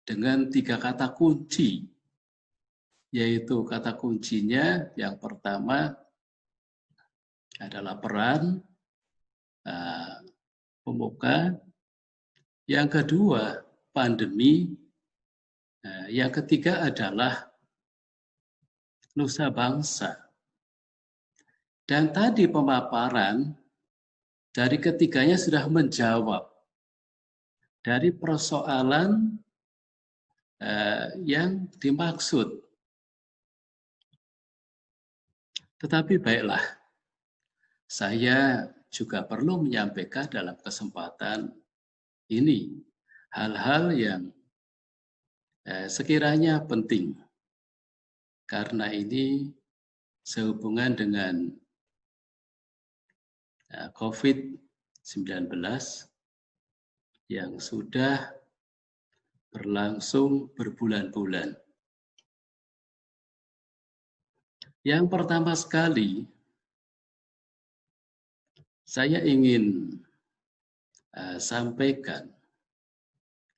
dengan 3 kata kunci, yaitu kata kuncinya yang pertama adalah peran pemuka, yang kedua pandemi, yang ketiga adalah nusa bangsa. Dan tadi pemaparan dari ketiganya sudah menjawab dari persoalan yang dimaksud. Tetapi baiklah, saya juga perlu menyampaikan dalam kesempatan ini hal-hal yang sekiranya penting. Karena ini sehubungan dengan COVID-19 yang sudah berlangsung berbulan-bulan. Yang pertama sekali, saya ingin sampaikan,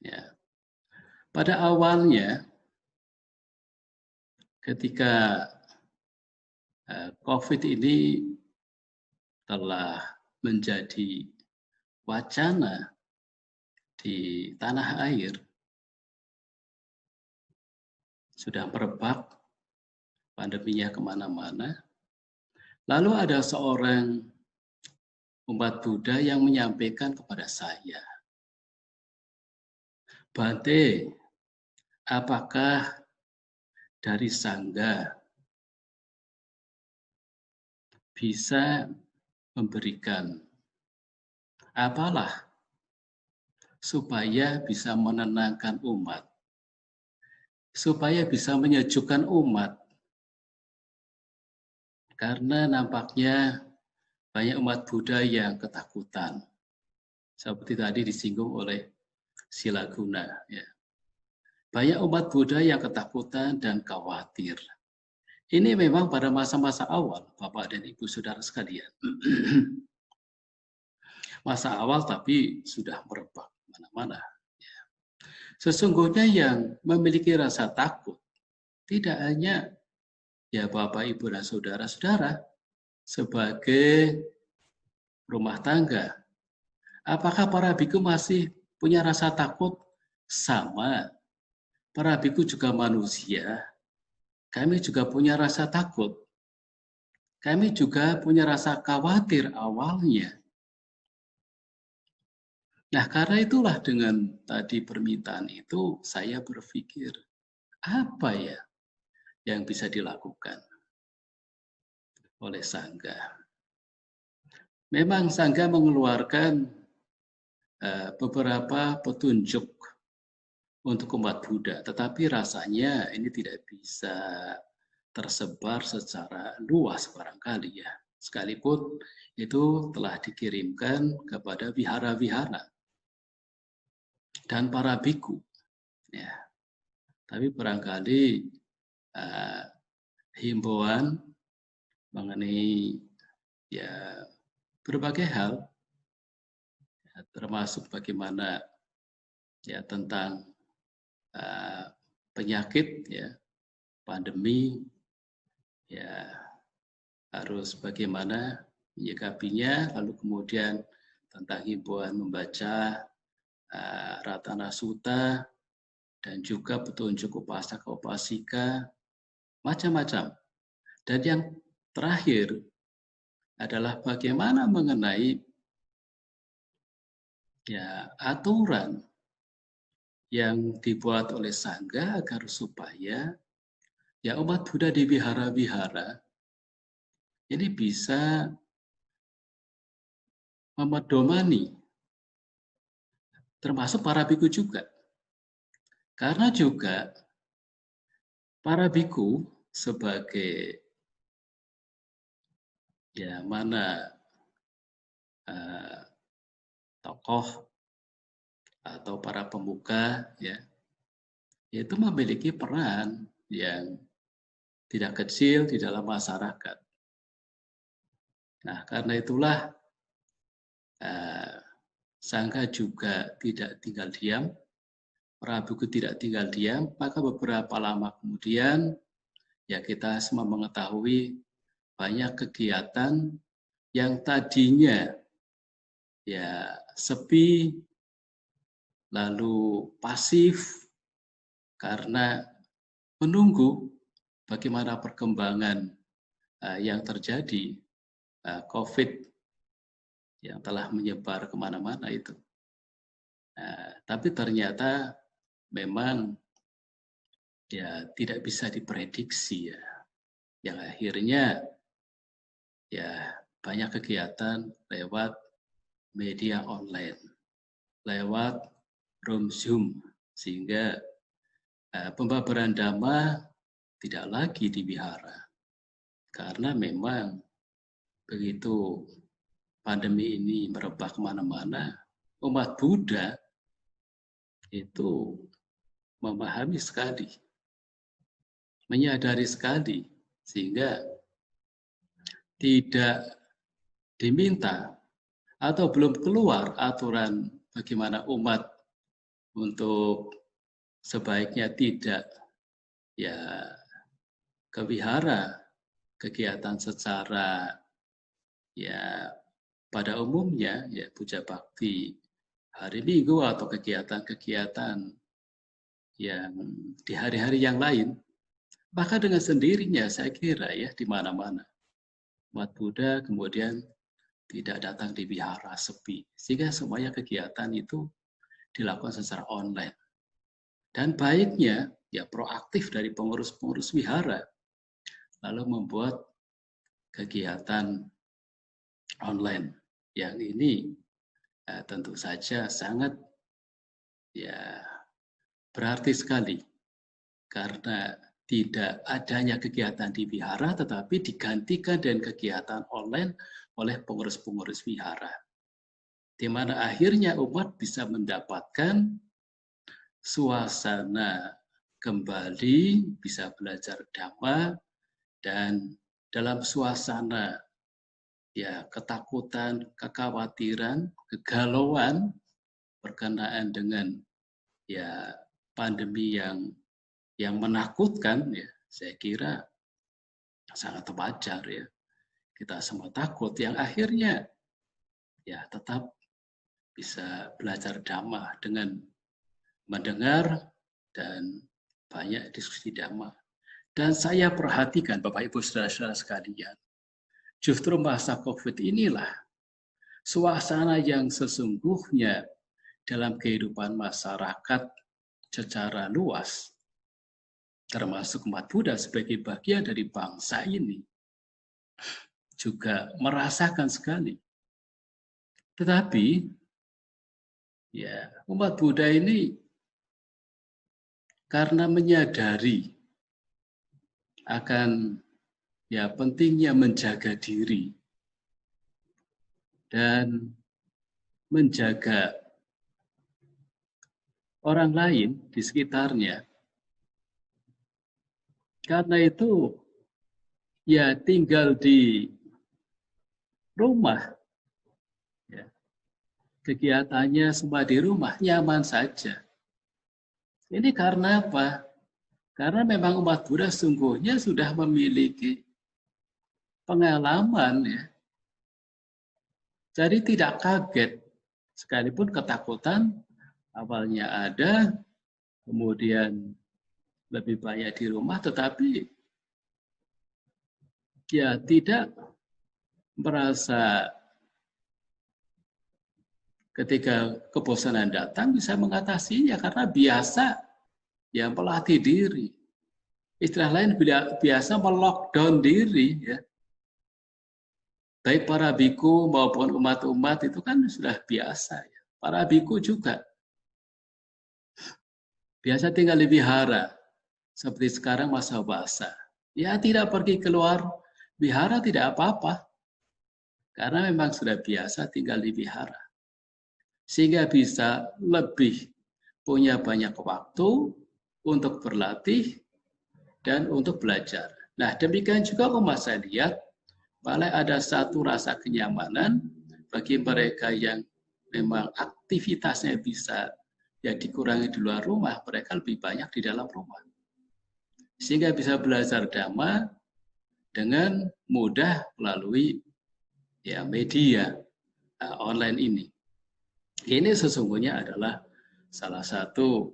ya, pada awalnya ketika COVID ini telah menjadi wacana di tanah air, sudah merebak pandeminya kemana-mana. Lalu ada seorang umat Buddha yang menyampaikan kepada saya, Bante, apakah dari Sangga bisa memberikan apalah supaya bisa menenangkan umat, supaya bisa menyejukkan umat. Karena nampaknya banyak umat Buddha yang ketakutan. Seperti tadi disinggung oleh Silaguna. Ya. Banyak umat Buddha yang ketakutan dan khawatir. Ini memang pada masa-masa awal, Bapak dan Ibu Saudara sekalian. Masa awal tapi sudah merebak mana-mana. Ya. Sesungguhnya yang memiliki rasa takut tidak hanya ya Bapak, Ibu, dan Saudara-saudara sebagai rumah tangga. Apakah para biku masih punya rasa takut? Sama. Para biku juga manusia. Kami juga punya rasa takut. Kami juga punya rasa khawatir awalnya. Nah, karena itulah dengan tadi permintaan itu, saya berpikir, apa ya yang bisa dilakukan oleh Sangga? Memang Sangga mengeluarkan beberapa petunjuk untuk umat Buddha, tetapi rasanya ini tidak bisa tersebar secara luas barangkali ya. Sekalipun itu telah dikirimkan kepada wihara-wihara dan para biku. Ya. Tapi barangkali himbauan mengenai ya berbagai hal, ya, termasuk bagaimana ya tentang penyakit, ya, pandemi, ya harus bagaimana menyikapinya, lalu kemudian tentang himbauan membaca Ratana Sutta dan juga petunjuk upasaka upasika, macam-macam. Dan yang terakhir adalah bagaimana mengenai ya aturan yang dibuat oleh Sangga agar supaya ya umat Buddha di wihara-wihara ini bisa memedomani, termasuk para biku juga. Karena juga para biku sebagai ya mana tokoh atau para pemuka ya itu memiliki peran yang tidak kecil di dalam masyarakat. Nah, karena itulah Sangga juga tidak tinggal diam, Prabu tidak tinggal diam, maka beberapa lama kemudian ya kita semua mengetahui banyak kegiatan yang tadinya ya sepi, lalu pasif karena menunggu bagaimana perkembangan yang terjadi COVID yang telah menyebar kemana-mana itu. Tapi ternyata memang ya tidak bisa diprediksi ya. Yang akhirnya ya banyak kegiatan lewat media online, lewat room Zoom, sehingga pembabaran dhamma tidak lagi di wihara. Karena memang begitu pandemi ini merebak kemana-mana, umat Buddha itu memahami sekali, menyadari sekali, sehingga tidak diminta atau belum keluar aturan bagaimana umat untuk sebaiknya tidak ya ke wihara, kegiatan secara ya pada umumnya ya puja bakti hari Minggu atau kegiatan-kegiatan yang di hari-hari yang lain, maka dengan sendirinya saya kira ya di mana-mana umat Buddha kemudian tidak datang di wihara sepi, sehingga semuanya kegiatan itu dilakukan secara online. Dan baiknya ya proaktif dari pengurus-pengurus wihara lalu membuat kegiatan online yang ini tentu saja sangat ya berarti sekali karena tidak adanya kegiatan di wihara tetapi digantikan dengan kegiatan online oleh pengurus-pengurus wihara, di mana akhirnya umat bisa mendapatkan suasana kembali, bisa belajar dhamma, dan dalam suasana ya ketakutan, kekhawatiran, kegalauan berkenaan dengan ya pandemi yang menakutkan ya, saya kira sangat wajar ya. Kita semua takut yang akhirnya ya tetap bisa belajar dhamma dengan mendengar dan banyak diskusi dhamma. Dan saya perhatikan Bapak Ibu Saudara-saudara sekalian, justru masa COVID inilah suasana yang sesungguhnya dalam kehidupan masyarakat secara luas, termasuk umat Buddha sebagai bagian dari bangsa ini, juga merasakan sekali. Tetapi ya umat Buddha ini karena menyadari akan ya pentingnya menjaga diri dan menjaga orang lain di sekitarnya. Karena itu ya tinggal di rumah, ya, kegiatannya semua di rumah, nyaman saja. Ini karena apa? Karena memang umat Buddha sungguhnya sudah memiliki pengalaman ya. Jadi tidak kaget, sekalipun ketakutan awalnya ada, kemudian lebih banyak di rumah, tetapi ya tidak merasa ketika kebosanan datang bisa mengatasinya karena biasa ya melatih diri. Istilah lain biasa melockdown diri ya. Baik para biku maupun umat-umat itu kan sudah biasa ya. Para biku juga biasa tinggal di wihara seperti sekarang masa puasa. Ya tidak pergi keluar wihara tidak apa-apa. Karena memang sudah biasa tinggal di wihara. Sehingga bisa lebih punya banyak waktu untuk berlatih, dan untuk belajar. Nah, demikian juga umat saya lihat, malah ada satu rasa kenyamanan bagi mereka yang memang aktivitasnya bisa ya dikurangi di luar rumah, mereka lebih banyak di dalam rumah. Sehingga bisa belajar dhamma dengan mudah melalui ya media online ini. Ini sesungguhnya adalah salah satu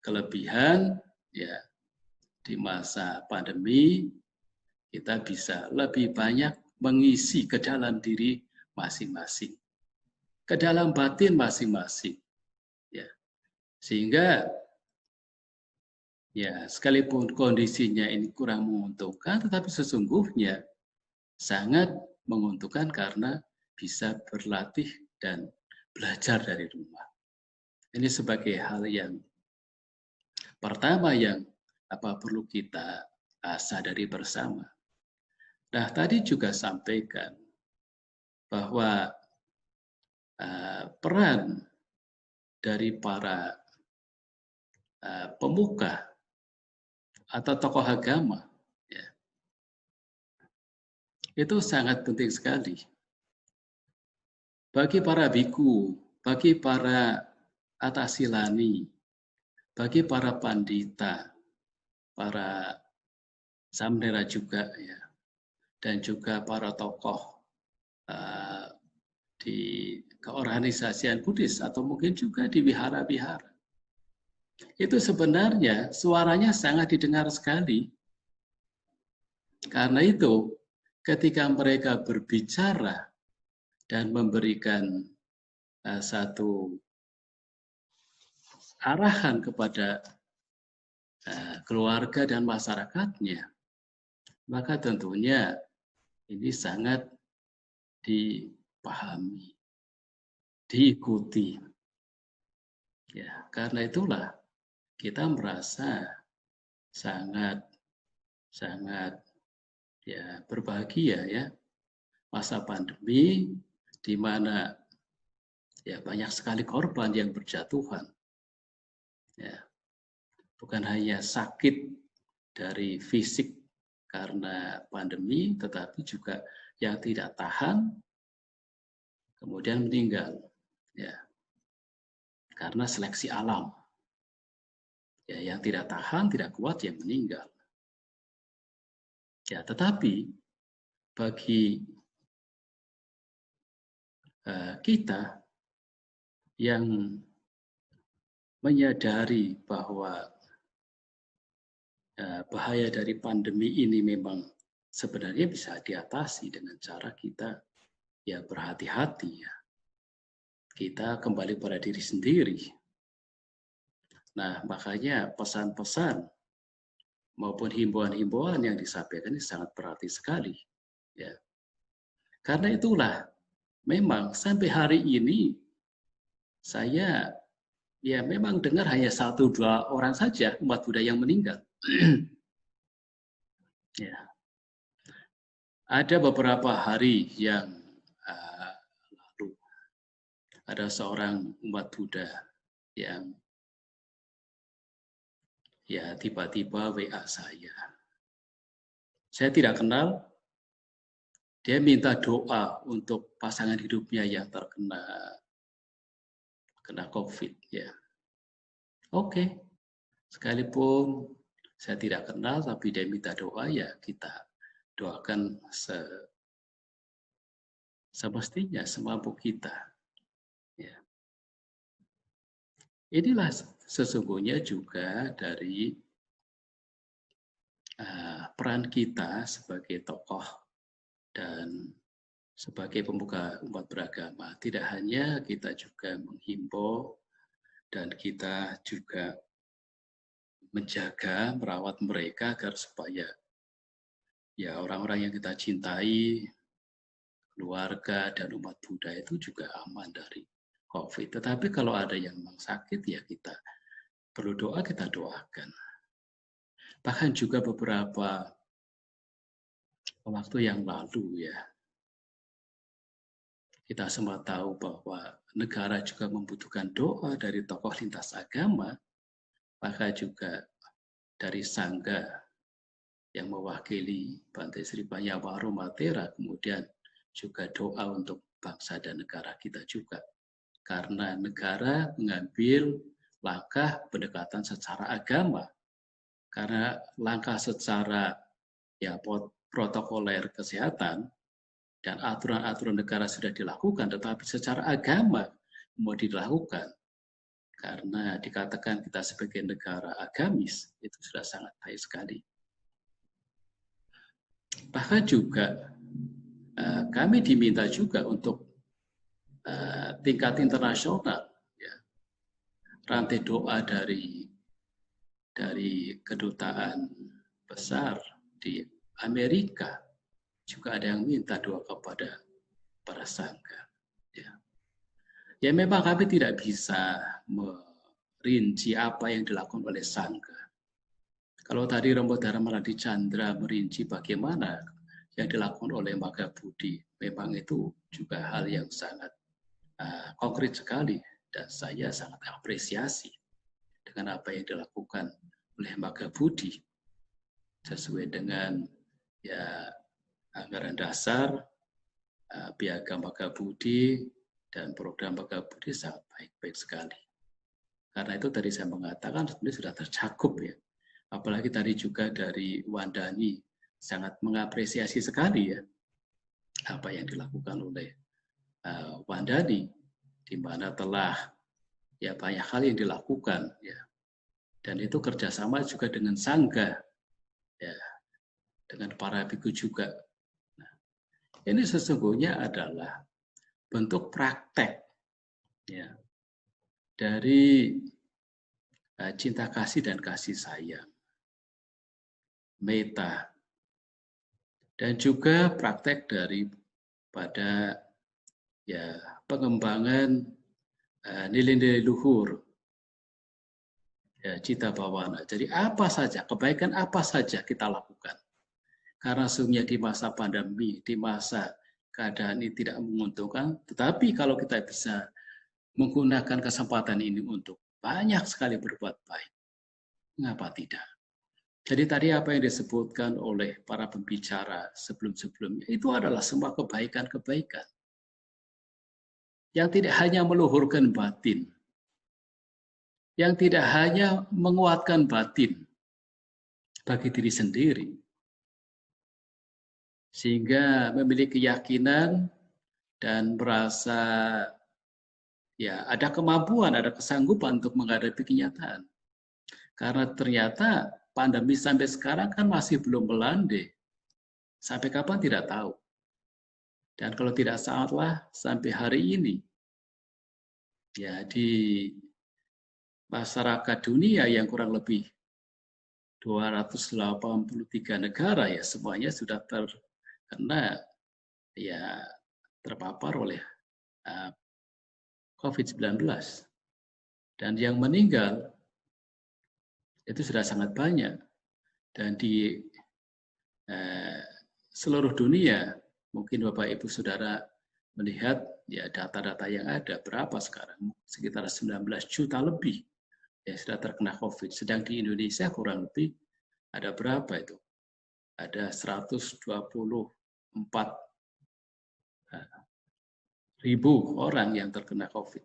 kelebihan ya di masa pandemi, kita bisa lebih banyak mengisi ke dalam diri masing-masing, ke dalam batin masing-masing, ya. Sehingga ya sekalipun kondisinya ini kurang menguntungkan, tetapi sesungguhnya sangat menguntungkan karena bisa berlatih dan belajar dari rumah. Ini sebagai hal yang pertama yang perlu kita sadari bersama. Nah, tadi juga sampaikan bahwa peran dari para pemuka atau tokoh agama ya, itu sangat penting sekali. Bagi para biku, bagi para atasilani, bagi para pandita, para samnera juga ya, dan juga para tokoh di keorganisasian Buddhis atau mungkin juga di wihara-wihara. Itu sebenarnya suaranya sangat didengar sekali. Karena itu, ketika mereka berbicara dan memberikan satu arahan kepada keluarga dan masyarakatnya, maka tentunya ini sangat dipahami, diikuti. Ya, karena itulah kita merasa sangat ya berbahagia ya masa pandemi di mana ya banyak sekali korban yang berjatuhan. Ya, bukan hanya sakit dari fisik karena pandemi, tetapi juga yang tidak tahan kemudian meninggal. Ya, karena seleksi alam. Ya, yang tidak tahan, tidak kuat, yang meninggal. Ya, tetapi bagi kita yang menyadari bahwa bahaya dari pandemi ini memang sebenarnya bisa diatasi dengan cara kita ya berhati-hati ya. Kita kembali pada diri sendiri. Nah, makanya pesan-pesan maupun himbauan-himbauan yang disampaikan ini sangat berarti sekali. Ya. Karena itulah, memang sampai hari ini saya ya memang dengar hanya 1-2 orang saja umat Buddha yang meninggal. Ya. Ada beberapa hari yang lalu ada seorang umat Buddha yang ya tiba-tiba WA saya. Saya tidak kenal, dia minta doa untuk pasangan hidupnya yang terkena COVID ya. Oke. Sekalipun saya tidak kenal tapi dia minta doa ya kita doakan semestinya semampu kita. Ya. Inilah sesungguhnya juga dari peran kita sebagai tokoh dan sebagai pemuka umat beragama. Tidak hanya kita juga menghimbau dan kita juga menjaga, merawat mereka agar supaya ya orang-orang yang kita cintai, keluarga dan umat Buddha itu juga aman dari COVID. Tetapi kalau ada yang memang sakit ya kita perlu doa, kita doakan. Bahkan juga beberapa waktu yang lalu ya, kita semua tahu bahwa negara juga membutuhkan doa dari tokoh lintas agama maka juga dari Sangga yang mewakili Bante Sri Panyawaru Matera, kemudian juga doa untuk bangsa dan negara kita juga. Karena negara mengambil langkah pendekatan secara agama. Karena langkah secara protokoler kesehatan dan aturan-aturan negara sudah dilakukan, tetapi secara agama mau dilakukan. Karena dikatakan kita sebagai negara agamis, itu sudah sangat baik sekali. Bahkan juga kami diminta juga untuk tingkat internasional, ya, rantai doa dari kedutaan besar di Amerika juga ada yang minta doa kepada para sangga. Ya memang kami tidak bisa merinci apa yang dilakukan oleh sangga. Kalau tadi Romo Dharma Chandra merinci bagaimana yang dilakukan oleh Maga Budi, memang itu juga hal yang sangat konkret sekali dan saya sangat apresiasi dengan apa yang dilakukan oleh Maga Budi sesuai dengan anggaran dasar Piagam Maga Budi dan program Maga Budi sangat baik-baik sekali. Karena itu tadi saya mengatakan sebenarnya sudah tercakup ya. Apalagi tadi juga dari Wandani sangat mengapresiasi sekali ya apa yang dilakukan oleh Wandani, di mana telah ya banyak hal yang dilakukan ya, dan itu kerjasama juga dengan sangga ya, dengan para biku juga. Nah, ini sesungguhnya adalah bentuk praktek ya dari cinta kasih dan kasih sayang, meta, dan juga praktek daripada ya pengembangan nilai-nilai luhur ya, cita bawana. Jadi apa saja, kebaikan apa saja kita lakukan. Karena sungguhnya di masa pandemi, di masa keadaan ini tidak menguntungkan, tetapi kalau kita bisa menggunakan kesempatan ini untuk banyak sekali berbuat baik, mengapa tidak? Jadi tadi apa yang disebutkan oleh para pembicara sebelum-sebelumnya, itu adalah semua kebaikan-kebaikan. Yang tidak hanya meluhurkan batin, yang tidak hanya menguatkan batin bagi diri sendiri, sehingga memiliki keyakinan dan merasa ya ada kemampuan, ada kesanggupan untuk menghadapi kenyataan. Karena ternyata pandemi sampai sekarang kan masih belum melandai. Sampai kapan tidak tahu. Dan kalau tidak salah sampai hari ini, ya di masyarakat dunia yang kurang lebih 283 negara ya semuanya sudah terkena ya terpapar oleh COVID-19. Dan yang meninggal itu sudah sangat banyak. Dan di seluruh dunia, mungkin Bapak Ibu Saudara melihat ya data-data yang ada berapa sekarang, sekitar 19 juta lebih yang sudah terkena COVID. Sedang di Indonesia kurang lebih ada berapa itu? Ada 124 ribu orang yang terkena COVID.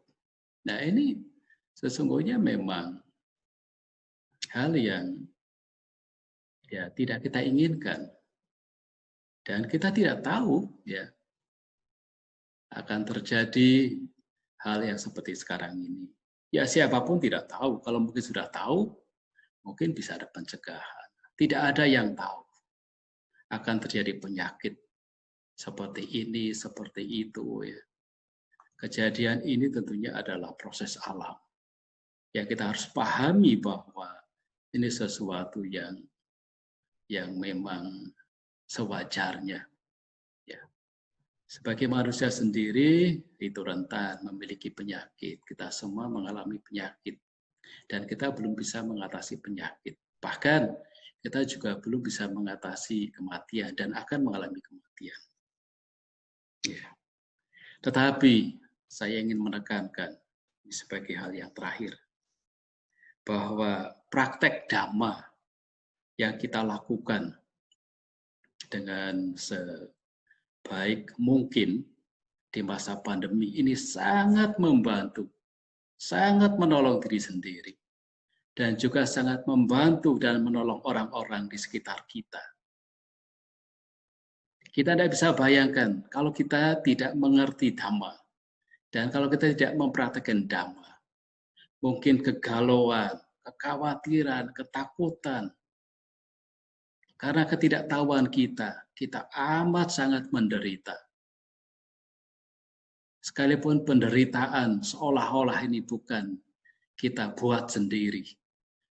Nah ini sesungguhnya memang hal yang ya tidak kita inginkan. Dan kita tidak tahu ya akan terjadi hal yang seperti sekarang ini. Ya siapapun tidak tahu. Kalau mungkin sudah tahu, mungkin bisa ada pencegahan. Tidak ada yang tahu akan terjadi penyakit seperti ini, seperti itu. Ya. Kejadian ini tentunya adalah proses alam. Ya kita harus pahami bahwa ini sesuatu yang memang sewajarnya. Ya. Sebagai manusia sendiri itu rentan memiliki penyakit. Kita semua mengalami penyakit. Dan kita belum bisa mengatasi penyakit. Bahkan kita juga belum bisa mengatasi kematian dan akan mengalami kematian. Ya. Tetapi saya ingin menekankan sebagai hal yang terakhir bahwa praktek dhamma yang kita lakukan dengan sebaik mungkin di masa pandemi ini sangat membantu, sangat menolong diri sendiri, dan juga sangat membantu dan menolong orang-orang di sekitar kita. Kita tidak bisa bayangkan kalau kita tidak mengerti Dhamma, dan kalau kita tidak mempraktekkan Dhamma, mungkin kegalauan, kekhawatiran, ketakutan, karena ketidaktahuan kita amat sangat menderita. Sekalipun penderitaan seolah-olah ini bukan kita buat sendiri,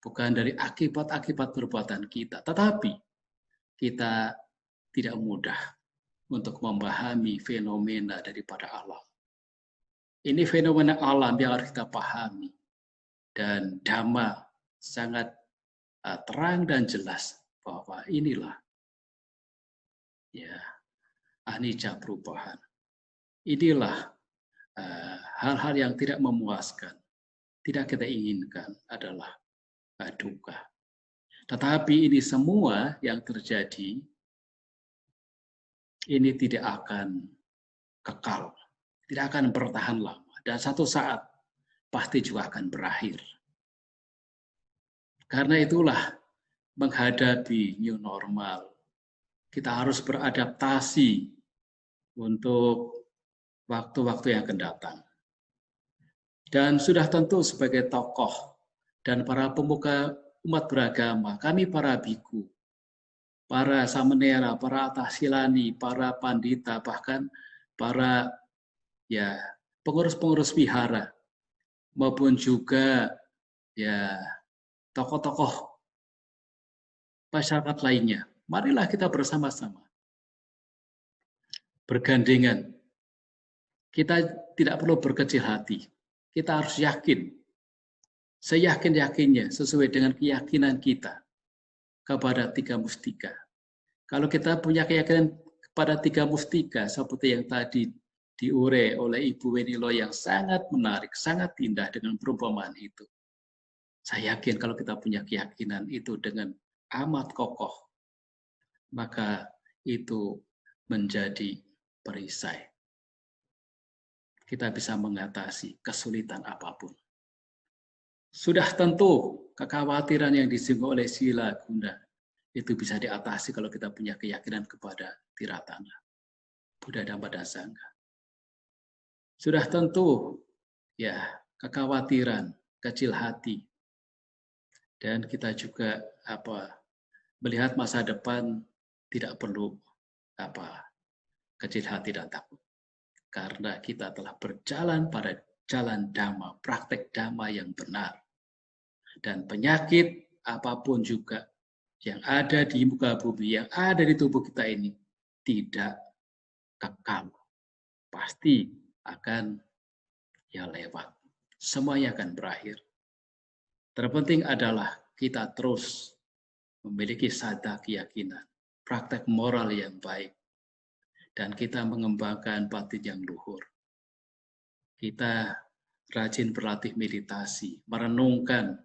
bukan dari akibat-akibat perbuatan kita, tetapi kita tidak mudah untuk memahami fenomena daripada alam. Ini fenomena alam yang harus kita pahami, dan Dhamma sangat terang dan jelas bahwa inilah ya anicca perubahan. Inilah hal-hal yang tidak memuaskan, tidak kita inginkan adalah duka. Tetapi ini semua yang terjadi, ini tidak akan kekal, tidak akan bertahan lama, dan satu saat pasti juga akan berakhir. Karena itulah menghadapi new normal, kita harus beradaptasi untuk waktu-waktu yang akan datang. Dan sudah tentu sebagai tokoh dan para pemuka umat beragama, kami para biku, para samanera, para atasilani, para pandita, bahkan para pengurus-pengurus wihara, maupun juga tokoh-tokoh masyarakat lainnya. Marilah kita bersama-sama bergandengan. Kita tidak perlu berkecil hati. Kita harus yakin, seyakin-yakinnya sesuai dengan keyakinan kita kepada tiga mustika. Kalau kita punya keyakinan kepada tiga mustika seperti yang tadi diure oleh Ibu Wenilo yang sangat menarik, sangat indah dengan perumpamaan itu. Saya yakin kalau kita punya keyakinan itu dengan amat kokoh, maka itu menjadi perisai. Kita bisa mengatasi kesulitan apapun. Sudah tentu kekhawatiran yang disinggung oleh Sila Gunda itu bisa diatasi kalau kita punya keyakinan kepada Tiratana, Buddha, Dhamma, dan Sangha. Sudah tentu kekhawatiran, kecil hati, dan kita juga melihat masa depan tidak perlu kecil hati dan takut. Karena kita telah berjalan pada jalan Dhamma, praktek Dhamma yang benar. Dan penyakit apapun juga yang ada di muka bumi, yang ada di tubuh kita ini, tidak kekal. Pasti akan lewat. Semuanya akan berakhir. Terpenting adalah kita terus memiliki sadar keyakinan, praktek moral yang baik, dan kita mengembangkan batin yang luhur. Kita rajin berlatih meditasi, merenungkan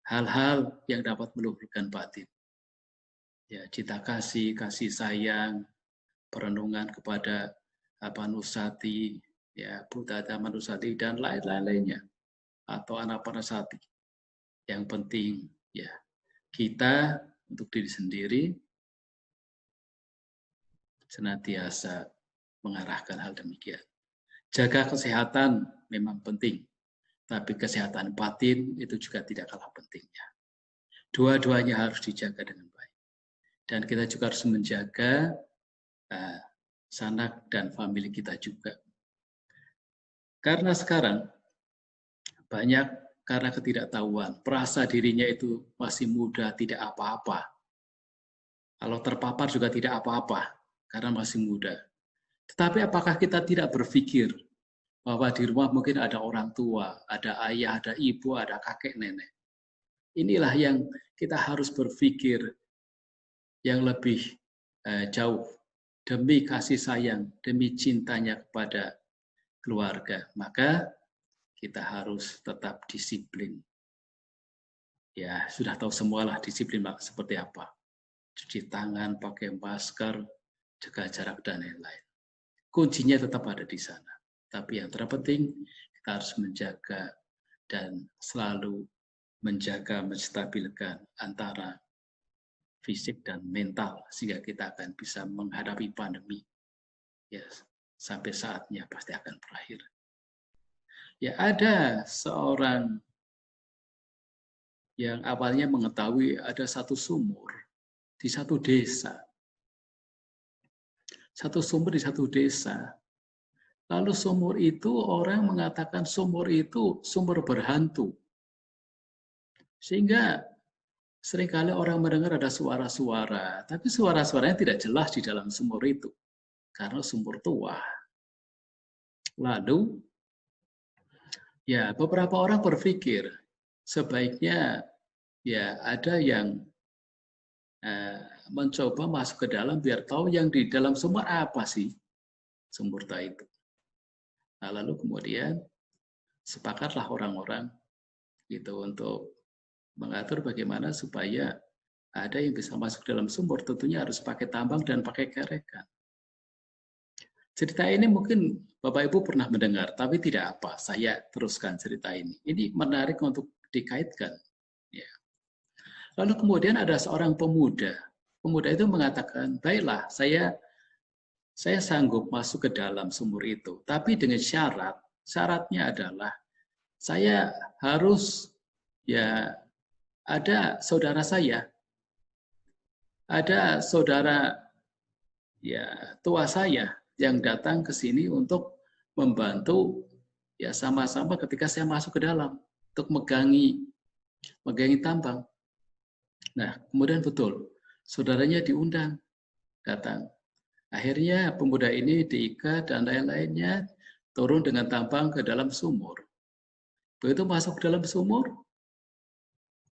hal-hal yang dapat meluhurkan batin. Cinta kasih, kasih sayang, perenungan kepada Nusati, Buddha, Dhamma, Nusati, dan lain-lainnya. Atau Anapanasati. Yang penting, kita untuk diri sendiri, senantiasa mengarahkan hal demikian. Jaga kesehatan memang penting, tapi kesehatan batin itu juga tidak kalah pentingnya. Dua-duanya harus dijaga dengan baik. Dan kita juga harus menjaga sanak dan famili kita juga. Karena sekarang banyak karena ketidaktahuan, perasa dirinya itu masih muda, tidak apa-apa. Kalau terpapar juga tidak apa-apa, karena masih muda. Tetapi apakah kita tidak berpikir bahwa di rumah mungkin ada orang tua, ada ayah, ada ibu, ada kakek, nenek. Inilah yang kita harus berpikir yang lebih jauh demi kasih sayang, demi cintanya kepada keluarga. Maka kita harus tetap disiplin. Ya, sudah tahu semualah disiplin seperti apa. Cuci tangan, pakai masker, jaga jarak, dan lain-lain. Kuncinya tetap ada di sana. Tapi yang terpenting, kita harus menjaga dan selalu menjaga, menstabilkan antara fisik dan mental, sehingga kita akan bisa menghadapi pandemi. Ya, sampai saatnya pasti akan berakhir. Ya, ada seorang yang awalnya mengetahui ada satu sumur di satu desa. Satu sumur di satu desa. Lalu sumur itu orang mengatakan sumur itu sumur berhantu. Sehingga seringkali orang mendengar ada suara-suara, tapi suara-suaranya tidak jelas di dalam sumur itu. Karena sumur tua. Lalu, ya beberapa orang berpikir, sebaiknya ya ada yang mencoba masuk ke dalam biar tahu yang di dalam sumur apa sih sumur tua itu. Nah, lalu kemudian sepakatlah orang-orang gitu untuk mengatur bagaimana supaya ada yang bisa masuk dalam sumur, tentunya harus pakai tambang dan pakai kerekan. Cerita ini mungkin Bapak Ibu pernah mendengar, tapi tidak apa, saya teruskan cerita ini. Ini menarik untuk dikaitkan. Ya. Lalu kemudian ada seorang pemuda. Pemuda itu mengatakan, baiklah, saya sanggup masuk ke dalam sumur itu, tapi dengan syarat. Syaratnya adalah saya harus ya ada saudara saya, ada saudara ya tua saya yang datang ke sini untuk membantu ya sama-sama ketika saya masuk ke dalam untuk megangi tambang. Nah, kemudian betul, saudaranya diundang datang. Akhirnya pemuda ini diikat dan lain-lainnya turun dengan tambang ke dalam sumur. Begitu masuk ke dalam sumur,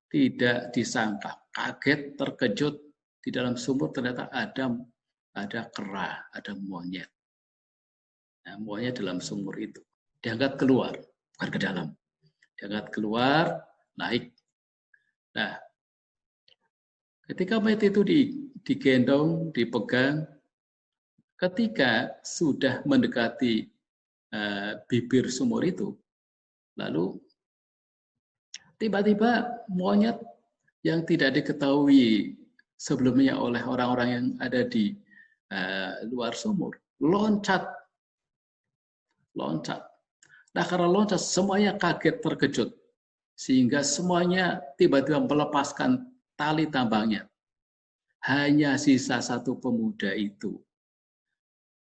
tidak disangka, kaget, terkejut, di dalam sumur ternyata ada kera, ada monyet. Nah, monyet dalam sumur itu. Diangkat keluar, bukan ke dalam. Diangkat keluar, naik. Nah, ketika monyet itu digendong, dipegang, ketika sudah mendekati bibir sumur itu, lalu tiba-tiba monyet yang tidak diketahui sebelumnya oleh orang-orang yang ada di luar sumur loncat. Nah, karena loncat semuanya kaget terkejut sehingga semuanya tiba-tiba melepaskan tali tambangnya. Hanya sisa satu pemuda itu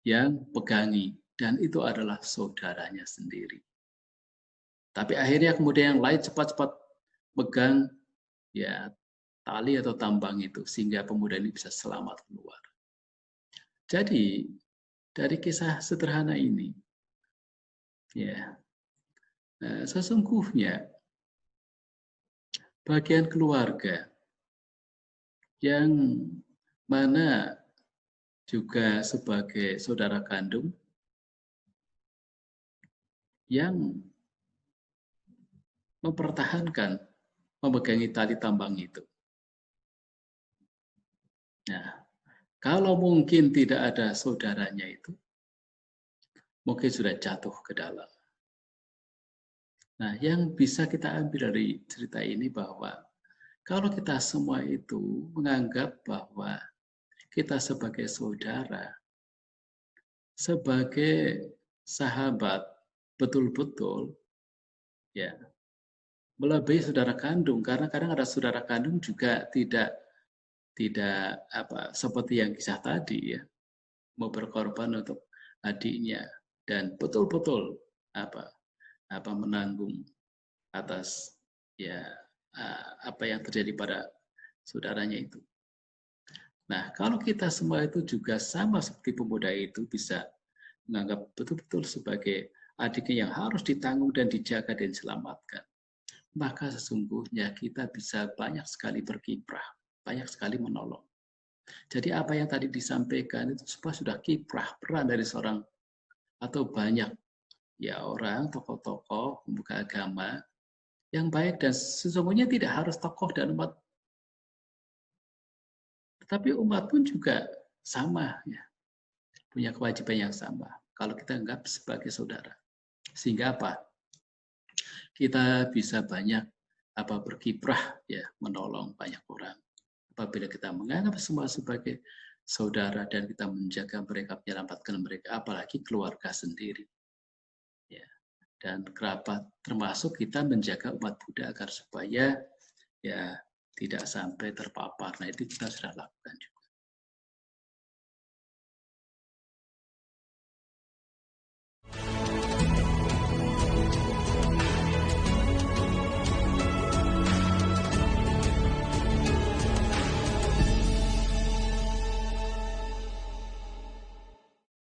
yang pegangi dan itu adalah saudaranya sendiri. Tapi akhirnya kemudian yang lain cepat-cepat pegang ya tali atau tambang itu sehingga pemuda ini bisa selamat keluar. Jadi dari kisah sederhana ini ya sesungguhnya bagian keluarga yang mana juga sebagai saudara kandung yang mempertahankan memegangi tali tambang itu. Nah, kalau mungkin tidak ada saudaranya itu, mungkin sudah jatuh ke dalam. Nah, yang bisa kita ambil dari cerita ini bahwa kalau kita semua itu menganggap bahwa kita sebagai saudara, sebagai sahabat, betul-betul ya melebihi saudara kandung, karena kadang ada saudara kandung juga tidak seperti yang kisah tadi ya, mau berkorban untuk adiknya dan betul-betul menanggung atas ya apa yang terjadi pada saudaranya itu. Nah, kalau kita semua itu juga sama seperti pemuda itu bisa menganggap betul-betul sebagai adiknya yang harus ditanggung dan dijaga dan diselamatkan, maka sesungguhnya kita bisa banyak sekali berkiprah, banyak sekali menolong. Jadi apa yang tadi disampaikan itu sudah kiprah peran dari seorang atau banyak ya orang, tokoh-tokoh, pemuka agama yang baik, dan sesungguhnya tidak harus tokoh dan umat, tetapi umat pun juga sama ya, punya kewajiban yang sama kalau kita anggap sebagai saudara. Sehingga apa? Kita bisa banyak berkiprah ya, menolong banyak orang. Apabila kita menganggap semua sebagai saudara dan kita menjaga mereka, menyelamatkan mereka, apalagi keluarga sendiri. Ya. Dan kerabat, termasuk kita menjaga umat Buddha agar supaya ya tidak sampai terpapar. Nah, itu kita sudah lakukan juga.